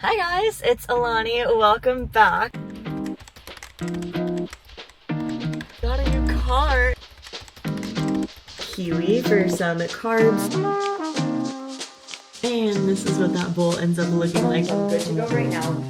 Hi guys, it's Alani. Welcome back. Got a new car. Kiwi for some carbs. And this is what that bowl ends up looking like. I'm good to go right now.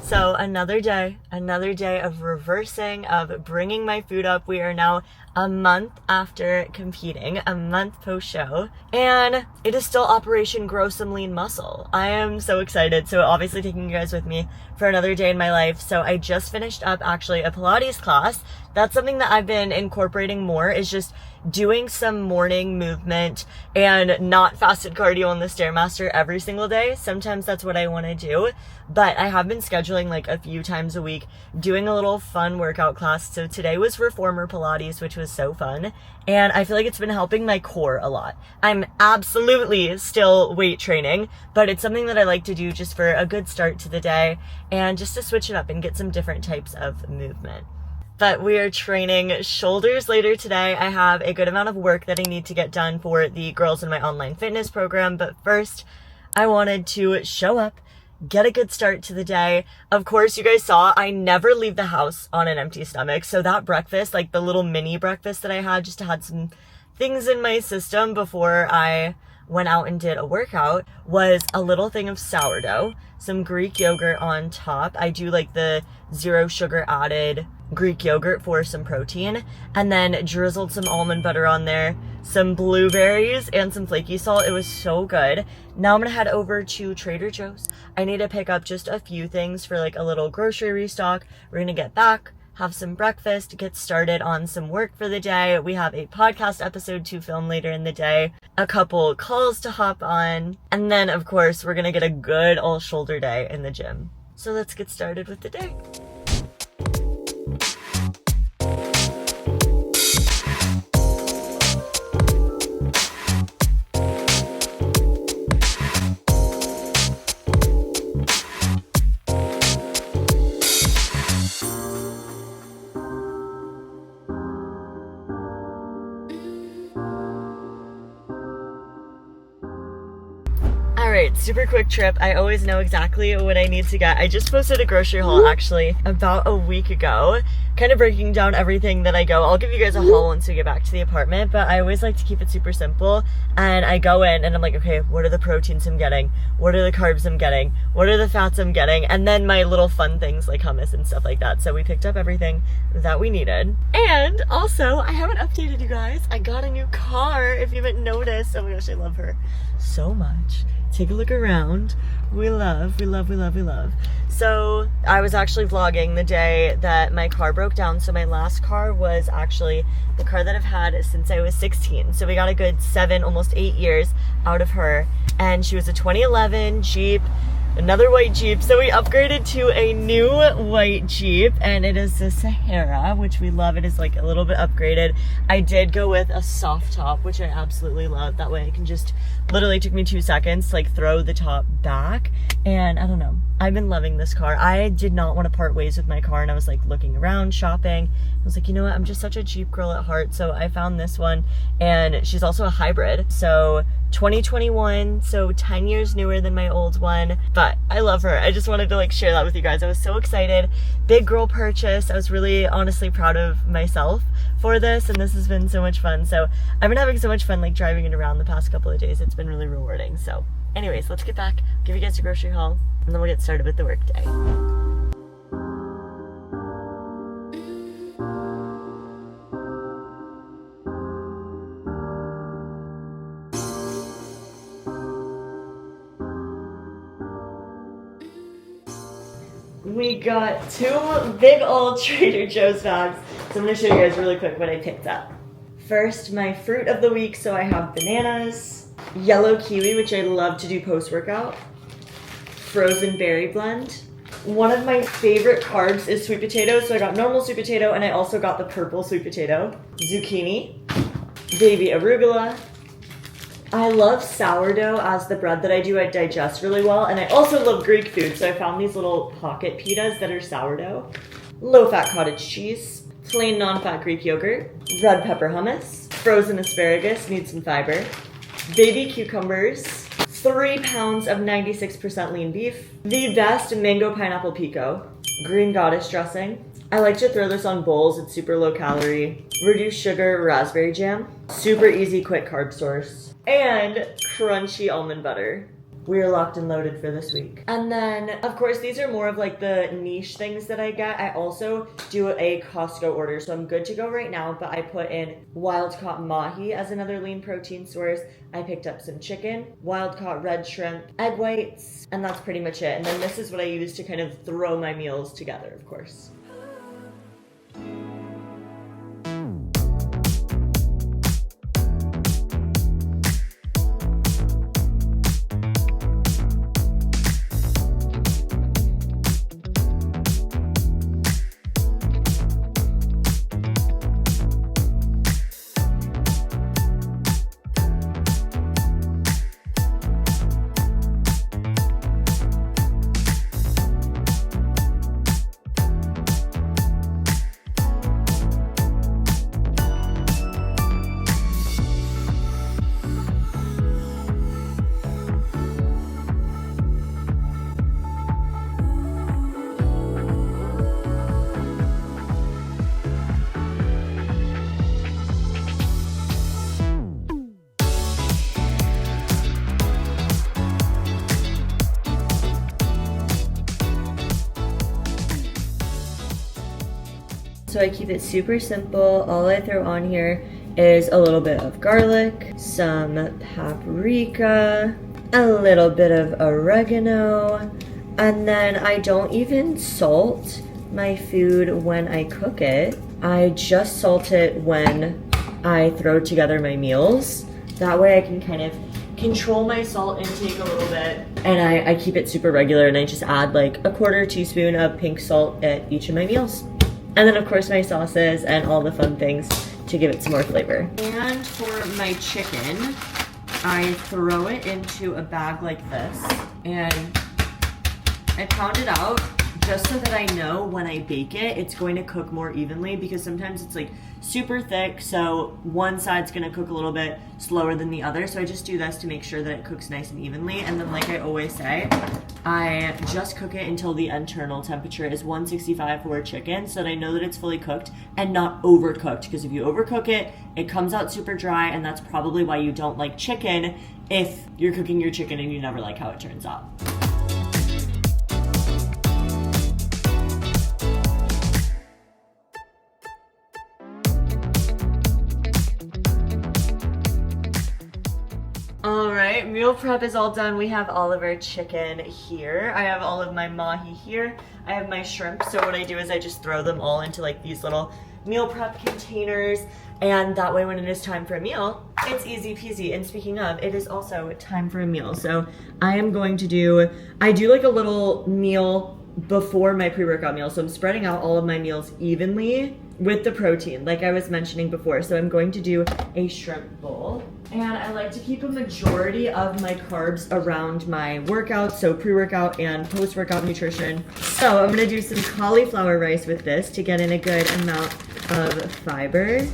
So another day of reversing, of bringing my food up. We are now a month after competing, a month post-show, and it is still Operation Grow Some Lean Muscle. I am so excited. So obviously taking you guys with me for another day in my life. So I just finished up actually a Pilates class. That's something that I've been incorporating more, is just doing some morning movement and not fasted cardio on the Stairmaster every single day. Sometimes that's what I want to do, but I have been scheduling like a few times a week, doing a little fun workout class. So today was Reformer Pilates, which was so fun. And I feel like it's been helping my core a lot. I'm absolutely still weight training, but it's something that I like to do just for a good start to the day and just to switch it up and get some different types of movement. But we are training shoulders later today. I have a good amount of work that I need to get done for the girls in my online fitness program. But first, I wanted to show up, get a good start to the day. Of course, you guys saw I never leave the house on an empty stomach. So that breakfast, like the little mini breakfast that I had, just had some things in my system before I went out and did a workout, was a little thing of sourdough, some Greek yogurt on top. I do like the 0 sugar added Greek yogurt for some protein, and then drizzled some almond butter on there, some blueberries and some flaky salt. It was so good. Now I'm gonna head over to Trader Joe's. I need to pick up just a few things for like a little grocery restock. We're gonna get back, have some breakfast, get started on some work for the day. We have a podcast episode to film later in the day, a couple calls to hop on, and then of course we're gonna get a good old shoulder day in the gym. So let's get started with the day. Alright, super quick trip. I always know exactly what I need to get. I just posted a grocery haul actually about a week ago, kind of breaking down everything that I go. I'll give you guys a haul once we get back to the apartment, but I always like to keep it super simple. And I go in and I'm like, okay, what are the proteins I'm getting? What are the carbs I'm getting? What are the fats I'm getting? And then my little fun things like hummus and stuff like that. So we picked up everything that we needed. And also, I haven't updated you guys. I got a new car, if you haven't noticed. Oh my gosh, I love her so much. Take a look around. We love. So I was actually vlogging the day that my car broke down. So my last car was actually the car that I've had since I was 16. So we got a good 7, almost 8 years out of her. And she was a 2011 Jeep, another white Jeep. So we upgraded to a new white Jeep, and it is the Sahara, which we love. It is like a little bit upgraded. I did go with a soft top, which I absolutely love. That way I can just, literally took me 2 seconds to like throw the top back. And I don't know, I've been loving this car. I did not want to part ways with my car, and I was like looking around, shopping. I was like, you know what, I'm just such a Jeep girl at heart. So I found this one, and she's also a hybrid. So 2021, so 10 years newer than my old one, but I love her. I just wanted to like share that with you guys. I was so excited. Big girl purchase. I was really honestly proud of myself for this, and this has been so much fun. So I've been having so much fun like driving it around the past couple of days. It's been really rewarding. So anyways, let's get back, give you guys a grocery haul, and then we'll get started with the work day. we got 2 big old Trader Joe's bags. So I'm gonna show you guys really quick what I picked up. First, my fruit of the week. So I have bananas, yellow kiwi, which I love to do post-workout, frozen berry blend. One of my favorite carbs is sweet potato. So I got normal sweet potato and I also got the purple sweet potato, zucchini, baby arugula. I love sourdough as the bread that I do. I digest really well. And I also love Greek food. So I found these little pocket pitas that are sourdough, low-fat cottage cheese, plain non-fat Greek yogurt, red pepper hummus, frozen asparagus, needs some fiber, baby cucumbers, 3 pounds of 96% lean beef, the best mango pineapple pico, green goddess dressing. I like to throw this on bowls. It's super low calorie, reduced sugar raspberry jam, super easy quick carb source, and crunchy almond butter. We are locked and loaded for this week. And then, of course, these are more of like the niche things that I get. I also do a Costco order, so I'm good to go right now, but I put in wild-caught mahi as another lean protein source. I picked up some chicken, wild-caught red shrimp, egg whites, and that's pretty much it. And then this is what I use to kind of throw my meals together, of course. So I keep it super simple. All I throw on here is a little bit of garlic, some paprika, a little bit of oregano, and then I don't even salt my food when I cook it. I just salt it when I throw together my meals. That way I can kind of control my salt intake a little bit, and I keep it super regular, and I just add like a 1/4 teaspoon of pink salt at each of my meals. And then of course my sauces and all the fun things to give it some more flavor. And for my chicken, I throw it into a bag like this and I pound it out just so that I know when I bake it, it's going to cook more evenly, because sometimes it's like super thick, so one side's gonna cook a little bit slower than the other. So I just do this to make sure that it cooks nice and evenly. And then like I always say, I just cook it until the internal temperature is 165 for chicken, so that I know that it's fully cooked and not overcooked. Because if you overcook it, it comes out super dry, and that's probably why you don't like chicken if you're cooking your chicken and you never like how it turns out. Alright, meal prep is all done. We have all of our chicken here. I have all of my mahi here. I have my shrimp. So what I do is I just throw them all into like these little meal prep containers, and that way when it is time for a meal, it's easy peasy. And speaking of, it is also time for a meal. So I do like a little meal before my pre-workout meal. So I'm spreading out all of my meals evenly with the protein, like I was mentioning before. So I'm going to do a shrimp bowl. And I like to keep a majority of my carbs around my workout, so pre-workout and post-workout nutrition. So I'm gonna do some cauliflower rice with this to get in a good amount of fiber.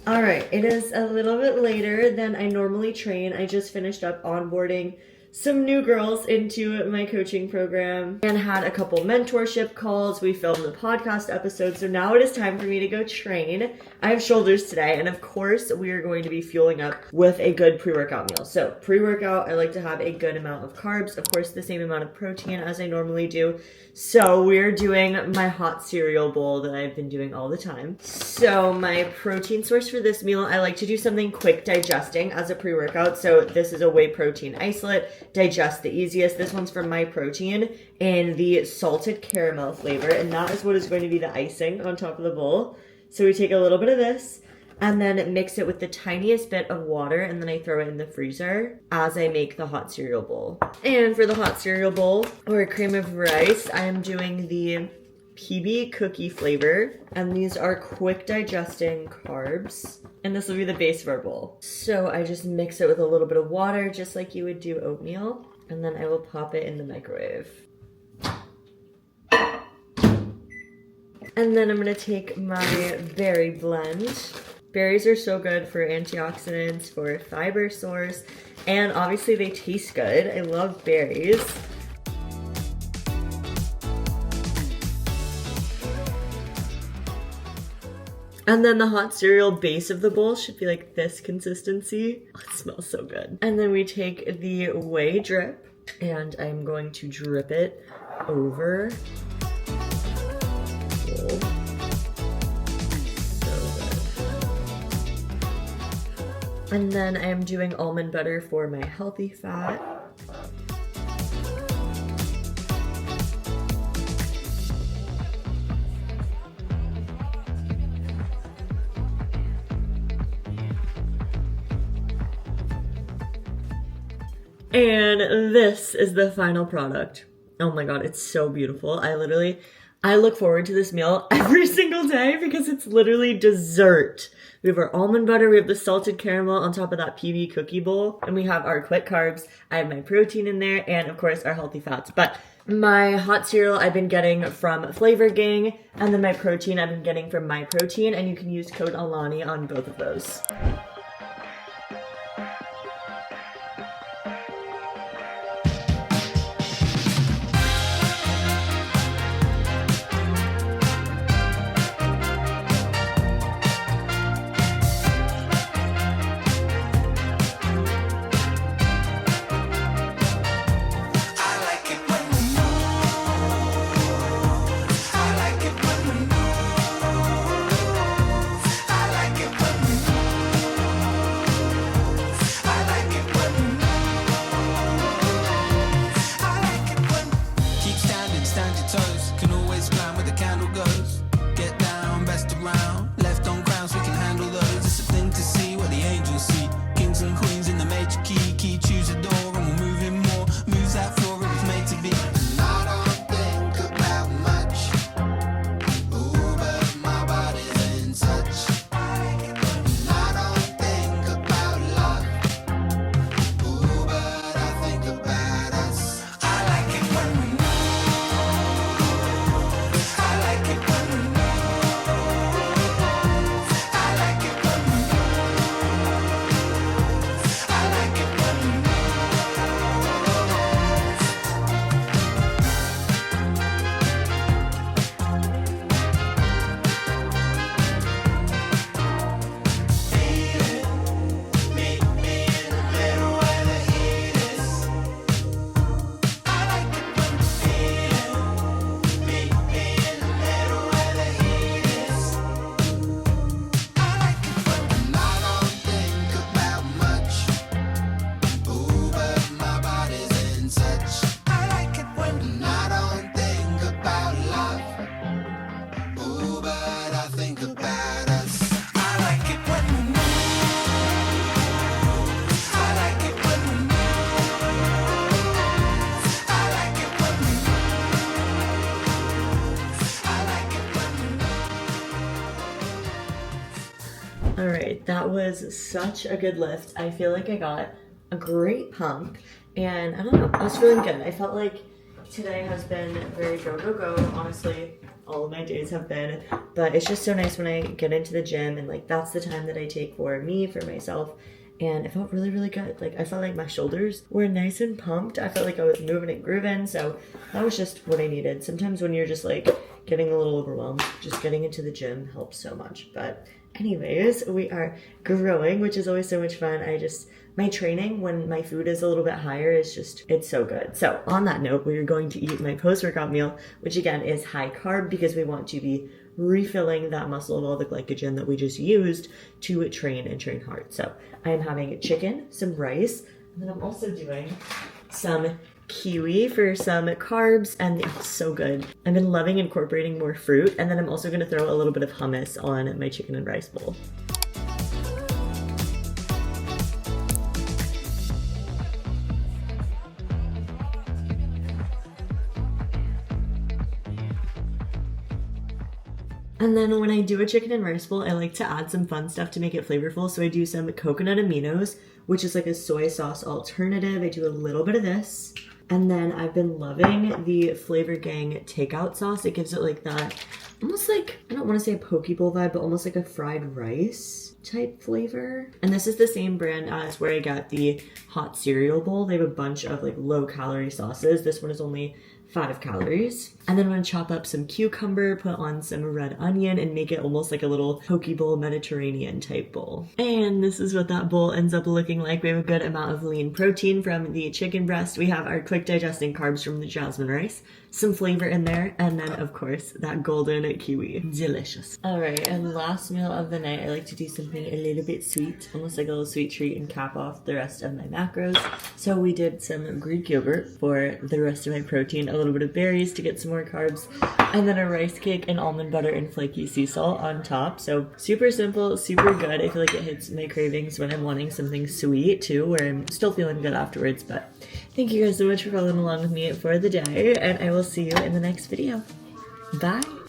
All right, it is a little bit later than I normally train. I just finished up onboarding some new girls into my coaching program and had a couple mentorship calls. We filmed the podcast episode, so now it is time for me to go train. I have shoulders today, and of course we are going to be fueling up with a good pre-workout meal. So pre-workout, I like to have a good amount of carbs, of course the same amount of protein as I normally do. So we're doing my hot cereal bowl that I've been doing all the time. So my protein source for this meal, I like to do something quick digesting as a pre-workout. So this is a whey protein isolate. digest the easiest. This one's from MyProtein in the salted caramel flavor, and that is what is going to be the icing on top of the bowl. So we take a little bit of this and then mix it with the tiniest bit of water, and then I throw it in the freezer as I make the hot cereal bowl. And for the hot cereal bowl or cream of rice, I am doing the PB cookie flavor, and these are quick digesting carbs, and this will be the base of our bowl. So I just mix it with a little bit of water, just like you would do oatmeal, and then I will pop it in the microwave. And then I'm gonna take my berry blend. Berries are so good for antioxidants, for fiber source, and obviously they taste good. I love berries. And then the hot cereal base of the bowl should be like this consistency. Oh, it smells so good. And then we take the whey drip, and I'm going to drip it over. And then I'm doing almond butter for my healthy fat. And this is the final product. Oh my God, it's so beautiful. I look forward to this meal every single day because it's literally dessert. We have our almond butter, we have the salted caramel on top of that PB cookie bowl, and we have our quick carbs. I have my protein in there, and of course our healthy fats. But my hot cereal I've been getting from Flavor Gang, and then my protein I've been getting from MyProtein, and you can use code ALANI on both of those. All right, that was such a good lift. I feel like I got a great pump, and I don't know, I was feeling good. I felt like today has been very go, go, go. Honestly, all of my days have been, but it's just so nice when I get into the gym, and like that's the time that I take for me, for myself. And it felt really, really good. Like I felt like my shoulders were nice and pumped. I felt like I was moving and grooving. So that was just what I needed. Sometimes when you're just like getting a little overwhelmed, just getting into the gym helps so much. But anyways, we are growing, which is always so much fun. My training when my food is a little bit higher is just, it's so good. So on that note, we are going to eat my post-workout meal, which again is high carb because we want to be refilling that muscle of all the glycogen that we just used to train and train hard. So I am having chicken, some rice, and then I'm also doing some kiwi for some carbs, and it's so good. I've been loving incorporating more fruit, and then I'm also gonna throw a little bit of hummus on my chicken and rice bowl. And then when I do a chicken and rice bowl, I like to add some fun stuff to make it flavorful. So I do some coconut aminos, which is like a soy sauce alternative. I do a little bit of this. And then I've been loving the Flavor Gang takeout sauce. It gives it like that, almost like, I don't want to say a poke bowl vibe, but almost like a fried rice type flavor. And this is the same brand as where I got the hot cereal bowl. They have a bunch of like low calorie sauces. This one is only 5 calories. And then I'm gonna chop up some cucumber, put on some red onion, and make it almost like a little poke bowl, Mediterranean type bowl. And this is what that bowl ends up looking like. We have a good amount of lean protein from the chicken breast. We have our quick digesting carbs from the jasmine rice, some flavor in there, and then of course that golden kiwi. Delicious. All right, and last meal of the night, I like to do something a little bit sweet, almost like a little sweet treat, and cap off the rest of my macros. So we did some Greek yogurt for the rest of my protein, a little bit of berries to get some more carbs, and then a rice cake and almond butter and flaky sea salt on top. So super simple, super good. I feel like it hits my cravings when I'm wanting something sweet too, where I'm still feeling good afterwards. But thank you guys so much for following along with me for the day, and I will see you in the next video. Bye.